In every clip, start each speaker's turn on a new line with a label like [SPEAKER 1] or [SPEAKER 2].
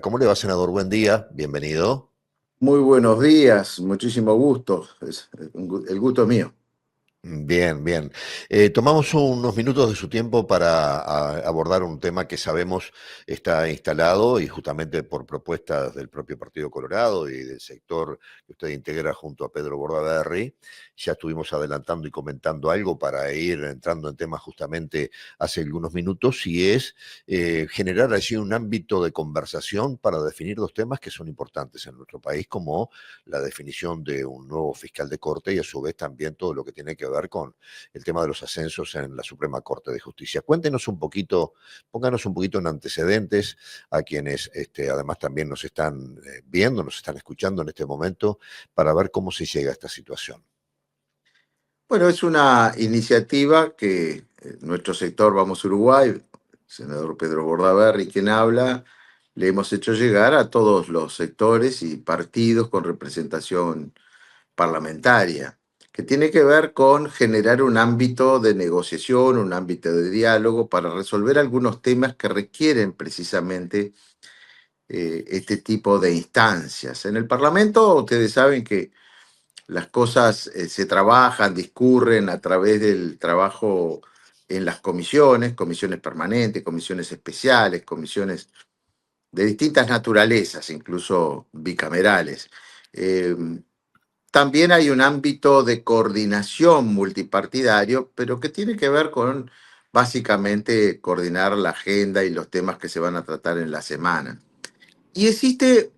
[SPEAKER 1] ¿Cómo le va, senador? Buen día, bienvenido.
[SPEAKER 2] Muy buenos días, muchísimo gusto. El gusto es mío.
[SPEAKER 1] Bien, bien. Tomamos unos minutos de su tiempo para abordar un tema que sabemos está instalado y justamente por propuestas del propio Partido Colorado y del sector que usted integra junto a Pedro Bordaberry. Ya estuvimos adelantando y comentando algo para ir entrando en temas justamente hace algunos minutos y es generar allí un ámbito de conversación para definir dos temas que son importantes en nuestro país, como la definición de un nuevo fiscal de corte y a su vez también todo lo que tiene que ver con el tema de los ascensos en la Suprema Corte de Justicia. Cuéntenos un poquito, pónganos un poquito en antecedentes a quienes además también nos están viendo, nos están escuchando en este momento, para ver cómo se llega a esta situación.
[SPEAKER 2] Bueno, es una iniciativa que nuestro sector Vamos Uruguay, el senador Pedro Bordaberry, quien habla, le hemos hecho llegar a todos los sectores y partidos con representación parlamentaria, que tiene que ver con generar un ámbito de negociación, un ámbito de diálogo para resolver algunos temas que requieren precisamente este tipo de instancias. En el Parlamento, ustedes saben que las cosas se trabajan, discurren a través del trabajo en las comisiones, comisiones permanentes, comisiones especiales, comisiones de distintas naturalezas, incluso bicamerales. Eh, También hay un ámbito de coordinación multipartidario, pero que tiene que ver con básicamente coordinar la agenda y los temas que se van a tratar en la semana. Y existe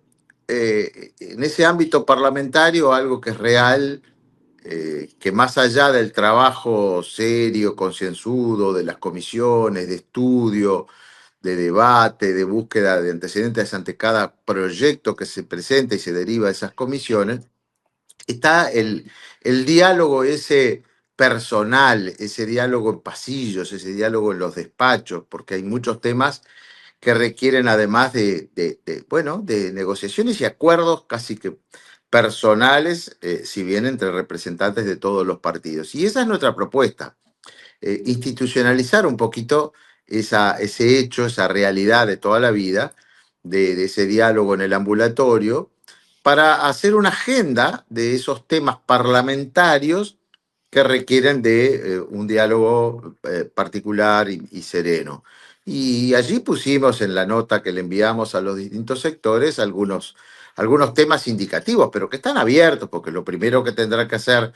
[SPEAKER 2] en ese ámbito parlamentario algo que es real, que más allá del trabajo serio, concienzudo, de las comisiones, de estudio, de debate, de búsqueda de antecedentes ante cada proyecto que se presenta y se deriva de esas comisiones, está el diálogo ese personal, ese diálogo en pasillos, ese diálogo en los despachos, porque hay muchos temas que requieren además bueno, de negociaciones y acuerdos casi que personales, si bien entre representantes de todos los partidos. Y esa es nuestra propuesta, institucionalizar un poquito ese hecho, esa realidad de toda la vida, de ese diálogo en el ambulatorio, para hacer una agenda de esos temas parlamentarios que requieren de un diálogo particular y sereno. Y allí pusimos en la nota que le enviamos a los distintos sectores algunos temas indicativos, pero que están abiertos, porque lo primero que tendrá que hacer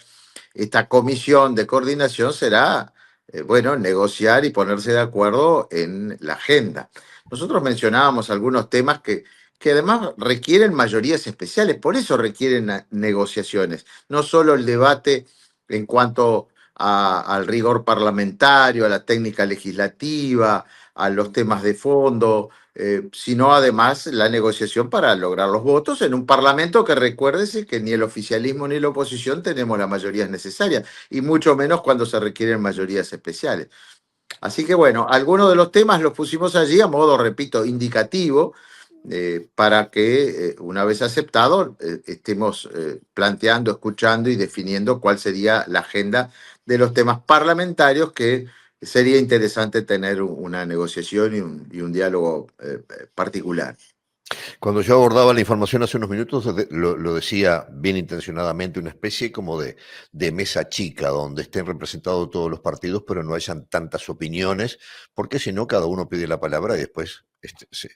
[SPEAKER 2] esta comisión de coordinación será, bueno, negociar y ponerse de acuerdo en la agenda. Nosotros mencionábamos algunos temas que además requieren mayorías especiales, por eso requieren negociaciones, no solo el debate en cuanto al rigor parlamentario, a la técnica legislativa, a los temas de fondo, sino además la negociación para lograr los votos en un parlamento que recuérdese que ni el oficialismo ni la oposición tenemos las mayorías necesarias, y mucho menos cuando se requieren mayorías especiales. Así que bueno, algunos de los temas los pusimos allí a modo, repito, indicativo, para que una vez aceptado estemos planteando, escuchando y definiendo cuál sería la agenda de los temas parlamentarios que sería interesante tener una negociación y un diálogo particular.
[SPEAKER 1] Cuando yo abordaba la información hace unos minutos, lo decía bien intencionadamente, una especie como de mesa chica, donde estén representados todos los partidos, pero no hayan tantas opiniones, porque si no, cada uno pide la palabra y después se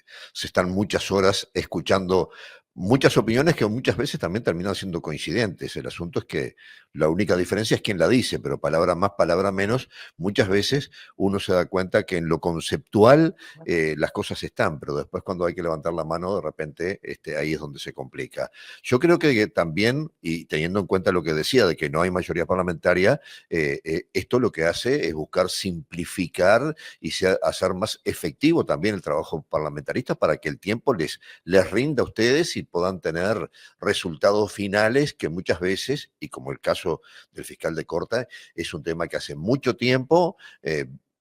[SPEAKER 1] están muchas horas escuchando muchas opiniones que muchas veces también terminan siendo coincidentes. El asunto es que la única diferencia es quién la dice, pero palabra más, palabra menos, muchas veces uno se da cuenta que en lo conceptual las cosas están, pero después cuando hay que levantar la mano, de repente ahí es donde se complica. Yo creo que también, y teniendo en cuenta lo que decía de que no hay mayoría parlamentaria, esto lo que hace es buscar simplificar y hacer más efectivo también el trabajo parlamentarista para que el tiempo les rinda a ustedes y puedan tener resultados finales que muchas veces, y como el caso del fiscal de Corte, es un tema que hace mucho tiempo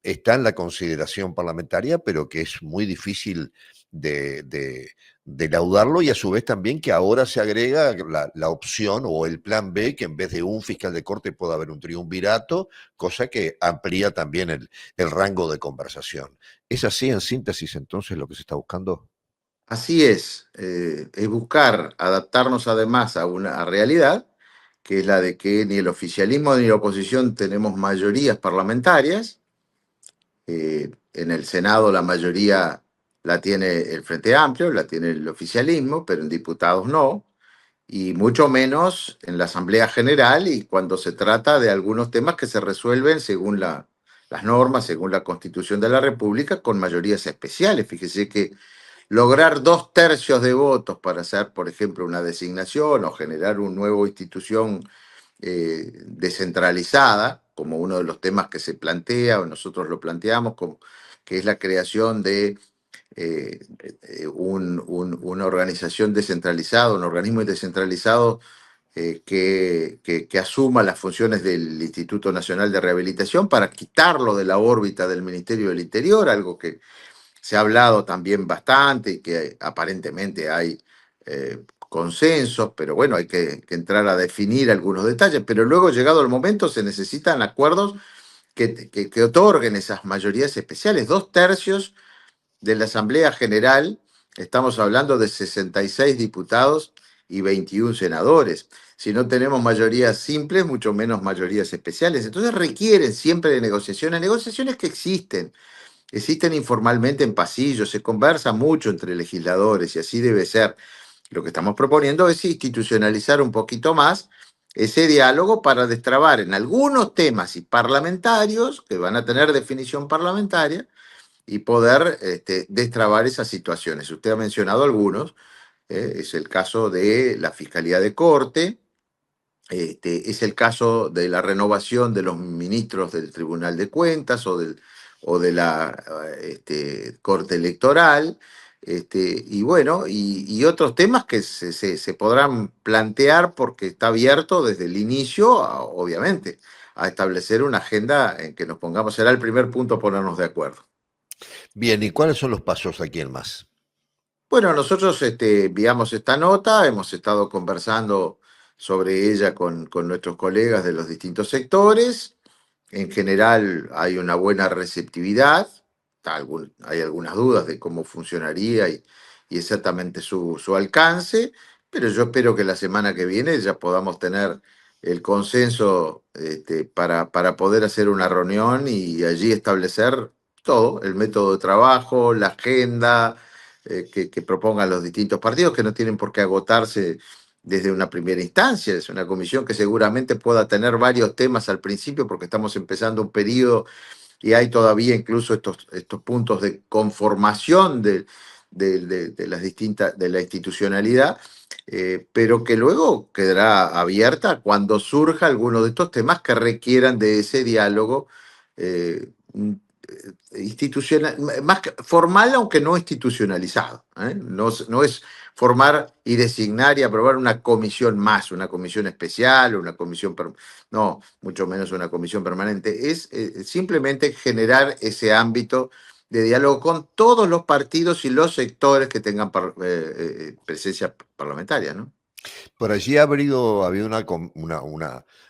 [SPEAKER 1] está en la consideración parlamentaria, pero que es muy difícil de laudarlo, y a su vez también que ahora se agrega la opción o el plan B, que en vez de un fiscal de corte pueda haber un triunvirato, cosa que amplía también el rango de conversación. ¿Es así en síntesis entonces lo que se está buscando?
[SPEAKER 2] Así es buscar adaptarnos además a una realidad, que es la de que ni el oficialismo ni la oposición tenemos mayorías parlamentarias. En el Senado la mayoría la tiene el Frente Amplio, la tiene el oficialismo, pero en diputados no, y mucho menos en la Asamblea General y cuando se trata de algunos temas que se resuelven según las normas, según la Constitución de la República, con mayorías especiales. Fíjese que lograr 2/3 de votos para hacer, por ejemplo, una designación o generar una nueva institución descentralizada, como uno de los temas que se plantea, o nosotros lo planteamos, como, que es la creación de una organización descentralizada, un organismo descentralizado que asuma las funciones del Instituto Nacional de Rehabilitación para quitarlo de la órbita del Ministerio del Interior, algo que se ha hablado también bastante y que aparentemente hay consensos, pero bueno, hay que entrar a definir algunos detalles, pero luego llegado el momento se necesitan acuerdos que otorguen esas mayorías especiales. 2/3 de la Asamblea General, estamos hablando de 66 diputados y 21 senadores. Si no tenemos mayorías simples, mucho menos mayorías especiales. Entonces requieren siempre de negociaciones que existen informalmente en pasillos, se conversa mucho entre legisladores y así debe ser. Lo que estamos proponiendo es institucionalizar un poquito más ese diálogo para destrabar en algunos temas y parlamentarios que van a tener definición parlamentaria y poder destrabar esas situaciones. Usted ha mencionado algunos, es el caso de la Fiscalía de Corte, es el caso de la renovación de los ministros del Tribunal de Cuentas o de la Corte Electoral, y bueno, y otros temas que se podrán plantear porque está abierto desde el inicio, obviamente, a establecer una agenda en que nos pongamos, será el primer punto ponernos de acuerdo.
[SPEAKER 1] Bien, ¿y cuáles son los pasos aquí en más?
[SPEAKER 2] Bueno, nosotros enviamos esta nota, hemos estado conversando sobre ella con nuestros colegas de los distintos sectores. En general hay una buena receptividad, hay algunas dudas de cómo funcionaría y exactamente su alcance, pero yo espero que la semana que viene ya podamos tener el consenso para poder hacer una reunión y allí establecer todo, el método de trabajo, la agenda que propongan los distintos partidos, que no tienen por qué agotarse desde una primera instancia. Es una comisión que seguramente pueda tener varios temas al principio porque estamos empezando un periodo y hay todavía incluso estos puntos de conformación de las distintas, de la institucionalidad, pero que luego quedará abierta cuando surja alguno de estos temas que requieran de ese diálogo eh, institucional, más formal, aunque no institucionalizado. No es formar y designar y aprobar una comisión más, una comisión especial, una comisión, no, mucho menos una comisión permanente. Es simplemente generar ese ámbito de diálogo con todos los partidos y los sectores que tengan presencia parlamentaria, ¿no?
[SPEAKER 1] Por allí ha habido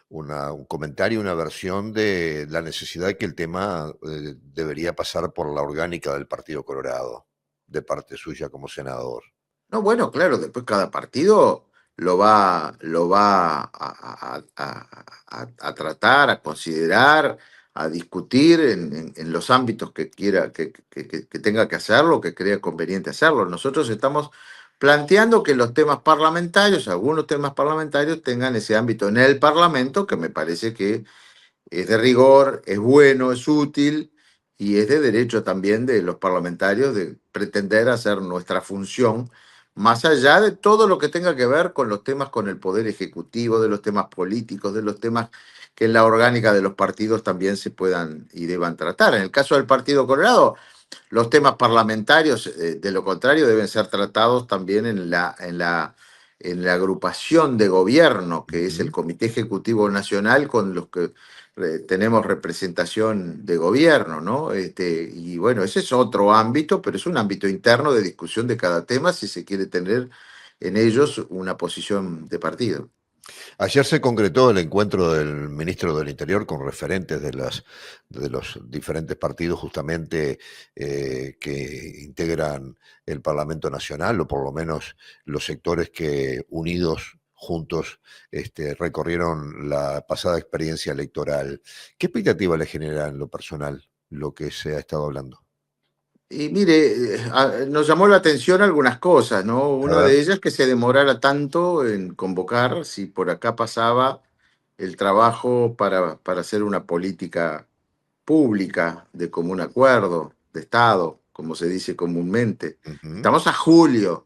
[SPEAKER 1] un comentario, una versión de la necesidad de que el tema debería pasar por la orgánica del Partido Colorado, de parte suya como senador.
[SPEAKER 2] No, bueno, claro, después cada partido lo va a tratar, a considerar, a discutir en los ámbitos que quiera, que tenga que hacerlo, que crea conveniente hacerlo. Nosotros estamos planteando que los temas parlamentarios, algunos temas parlamentarios, tengan ese ámbito en el Parlamento, que me parece que es de rigor, es bueno, es útil y es de derecho también de los parlamentarios de pretender hacer nuestra función, más allá de todo lo que tenga que ver con los temas con el poder ejecutivo, de los temas políticos, de los temas que en la orgánica de los partidos también se puedan y deban tratar. En el caso del Partido Colorado, los temas parlamentarios, de lo contrario, deben ser tratados también en la agrupación de gobierno, que es el
[SPEAKER 1] Ujú.
[SPEAKER 2] Comité Ejecutivo Nacional, con los que tenemos representación de gobierno, ¿no? Y bueno, ese es otro ámbito, pero es un ámbito interno de discusión de cada tema si se quiere tener en ellos una posición de partido.
[SPEAKER 1] Ayer se concretó el encuentro del ministro del Interior con referentes de los diferentes partidos justamente que integran el Parlamento Nacional, o por lo menos los sectores que unidos juntos recorrieron la pasada experiencia electoral. ¿Qué expectativa le genera en lo personal lo que se ha estado hablando?
[SPEAKER 2] Y mire, nos llamó la atención algunas cosas, ¿no?
[SPEAKER 1] A
[SPEAKER 2] Una
[SPEAKER 1] ver.
[SPEAKER 2] de ellas que se demorara tanto en convocar, si por acá pasaba el trabajo para hacer una política pública de común acuerdo, de Estado, como se dice comúnmente.
[SPEAKER 1] Ujú.
[SPEAKER 2] Estamos a julio,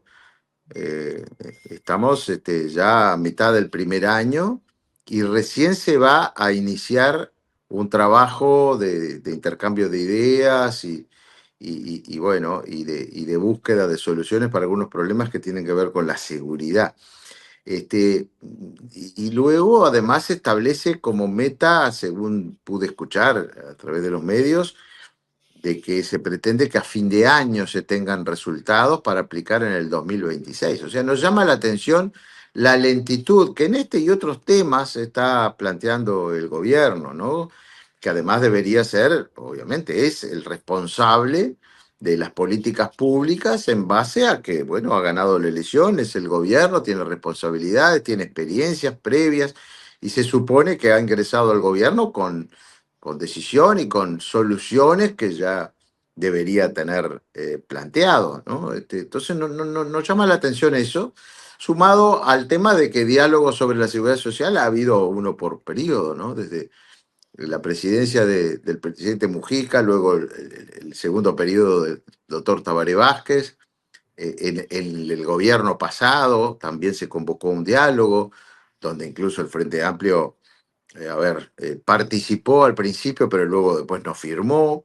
[SPEAKER 2] eh, estamos ya a mitad del primer año y recién se va a iniciar un trabajo de intercambio de ideas y bueno, y de búsqueda de soluciones para algunos problemas que tienen que ver con la seguridad. Y luego además se establece como meta, según pude escuchar a través de los medios, de que se pretende que a fin de año se tengan resultados para aplicar en el 2026. O sea, nos llama la atención la lentitud que en este y otros temas está planteando el gobierno, ¿no? Que además debería ser, obviamente, es el responsable de las políticas públicas en base a que, bueno, ha ganado la elección, es el gobierno, tiene responsabilidades, tiene experiencias previas y se supone que ha ingresado al gobierno con decisión y con soluciones que ya debería tener planteado, ¿no? Entonces nos llama la atención eso, sumado al tema de que diálogo sobre la seguridad social ha habido uno por periodo, ¿no? Desde la presidencia del presidente Mujica, luego el segundo periodo del doctor Tabaré Vázquez, en el gobierno pasado también se convocó un diálogo, donde incluso el Frente Amplio participó al principio, pero luego después no firmó.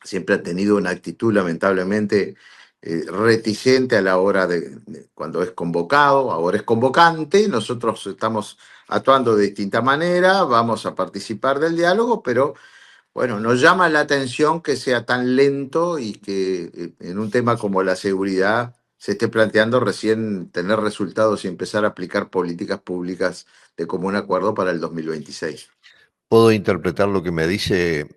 [SPEAKER 2] Siempre ha tenido una actitud lamentablemente reticente a la hora de cuando es convocado, ahora es convocante, nosotros estamos actuando de distinta manera, vamos a participar del diálogo, pero bueno, nos llama la atención que sea tan lento y que en un tema como la seguridad se esté planteando recién tener resultados y empezar a aplicar políticas públicas de común acuerdo para el 2026.
[SPEAKER 1] Puedo interpretar lo que me dice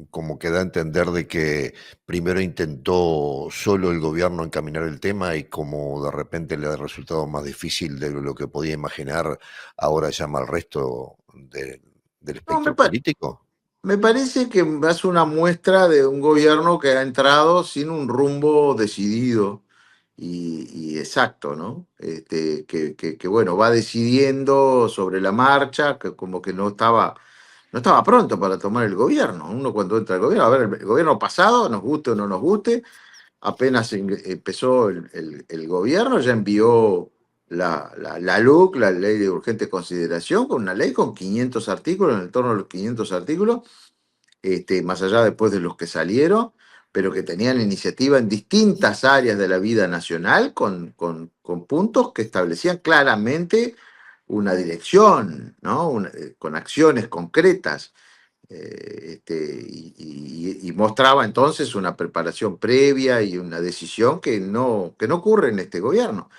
[SPEAKER 1] como que da a entender de que primero intentó solo el gobierno encaminar el tema y como de repente le ha resultado más difícil de lo que podía imaginar, ahora llama al resto del
[SPEAKER 2] No,
[SPEAKER 1] espectro político.
[SPEAKER 2] me parece que es una muestra de un gobierno que ha entrado sin un rumbo decidido y exacto, ¿no? Que, bueno, va decidiendo sobre la marcha, que como que no estaba pronto para tomar el gobierno. Uno cuando entra al gobierno, a ver, el gobierno pasado, nos guste o no nos guste, apenas empezó el gobierno, ya envió la LUC, la Ley de Urgente Consideración, con una ley con 500 artículos, en torno a los 500 artículos, más allá después de los que salieron, pero que tenían iniciativa en distintas áreas de la vida nacional, con puntos que establecían claramente una dirección, ¿no? Con acciones concretas. Y mostraba entonces una preparación previa y una decisión que no ocurre en este gobierno.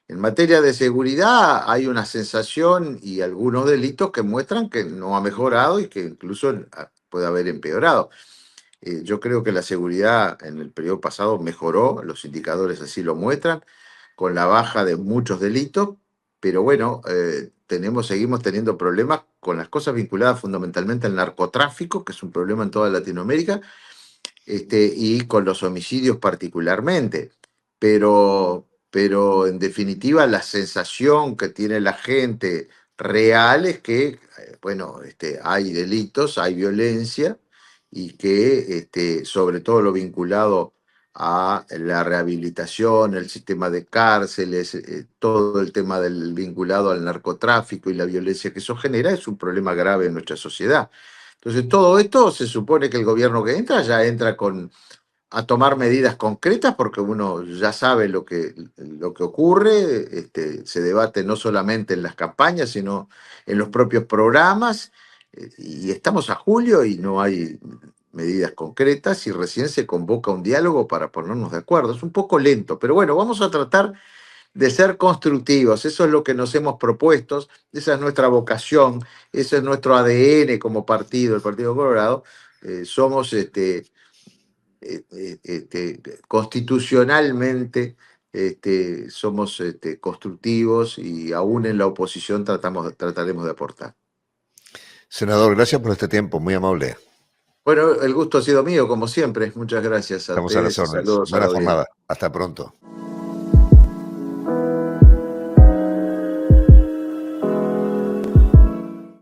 [SPEAKER 2] En materia de seguridad hay una sensación y algunos delitos que muestran que no ha mejorado y que incluso puede haber empeorado. Yo creo que la seguridad en el periodo pasado mejoró, los indicadores así lo muestran, con la baja de muchos delitos, pero bueno, seguimos teniendo problemas con las cosas vinculadas fundamentalmente al narcotráfico, que es un problema en toda Latinoamérica, y con los homicidios particularmente. Pero en definitiva la sensación que tiene la gente real es que, bueno, hay delitos, hay violencia y que sobre todo lo vinculado a la rehabilitación, el sistema de cárceles, todo el tema del vinculado al narcotráfico y la violencia que eso genera es un problema grave en nuestra sociedad. Entonces, todo esto se supone que el gobierno que entra ya entra a tomar medidas concretas porque uno ya sabe lo que ocurre, se debate no solamente en las campañas, sino en los propios programas, y estamos a julio y no hay medidas concretas y recién se convoca un diálogo para ponernos de acuerdo. Es un poco lento, pero bueno, vamos a tratar de ser constructivos. Eso es lo que nos hemos propuesto, esa es nuestra vocación, ese es nuestro ADN como partido, el Partido Colorado. Somos constitucionalmente somos constructivos y aún en la oposición trataremos de aportar.
[SPEAKER 1] Senador, gracias por este tiempo, muy amable.
[SPEAKER 2] Bueno, el gusto ha sido mío, como siempre. Muchas gracias a
[SPEAKER 1] Estamos a las
[SPEAKER 2] ustedes y
[SPEAKER 1] órdenes.
[SPEAKER 2] saludos a la
[SPEAKER 1] Buena
[SPEAKER 2] audiencia.
[SPEAKER 1] jornada. Hasta pronto.